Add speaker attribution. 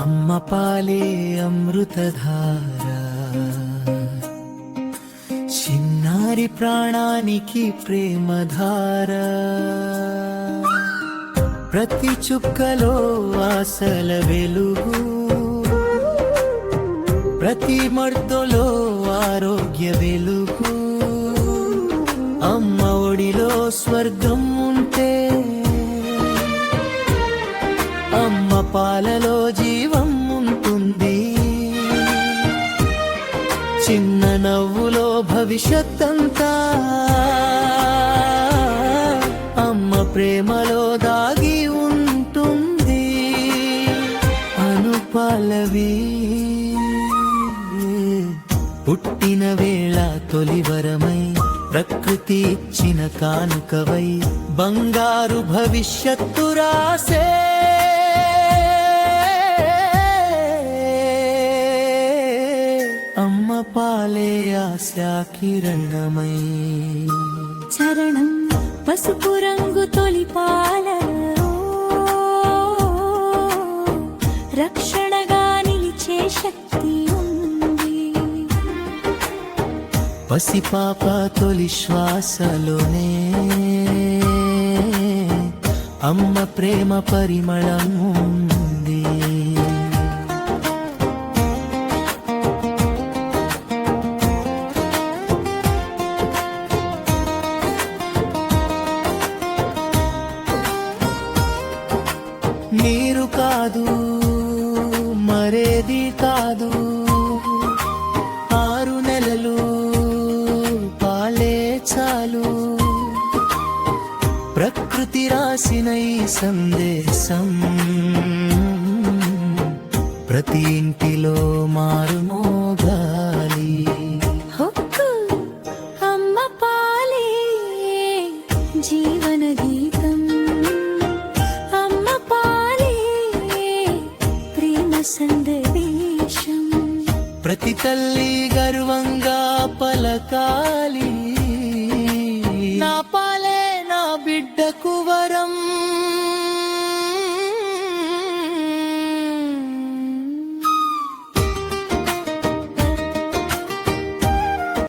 Speaker 1: అమ్మ పాలే అమృతధార, చిన్నారి ప్రాణానికి ప్రేమధార. ప్రతి చుక్కలో ఆశల వెలుగు, ప్రతి మర్దలో ఆరోగ్య వెలుగు. అమ్మ ఒడిలో స్వర్గం ఉంటే, అమ్మ పాలలో జీవం ఉంటుంది. చిన్న నవ్వులో భవిష్యత్తంతా అమ్మ ప్రేమలో దాగి ఉంటుంది. అనుపాలవి పుట్టిన వేళ తొలివరమై, ప్రకృతి ఇచ్చిన కానుకవై, బంగారు భవిష్యత్తు రాసే అమ్మ పాలే ఆశా కిరణమై.
Speaker 2: చరణం పసుపు రంగు తొలి పాలలో, రక్షణగా నిలిచే శక్తి ఉంది.
Speaker 1: పసిపాప తొలి శ్వాసలోనే అమ్మ ప్రేమ పరిమళం ఉంది. నీరు కాదు మరేది కాదు, 6 నెలలు పాలే చాలు. ప్రకృతి రాసిన ఈ సందేశం ప్రతి ఇంటిలో మారుమోగాలి.
Speaker 2: అమ్మ పాలే జీవన గీతం, అమ్మ పాలే ప్రేమ సందేశం.
Speaker 1: ప్రతి తల్లి గర్వంగా పలకాలి, నా పాలే నా బిడ్డకు వరం.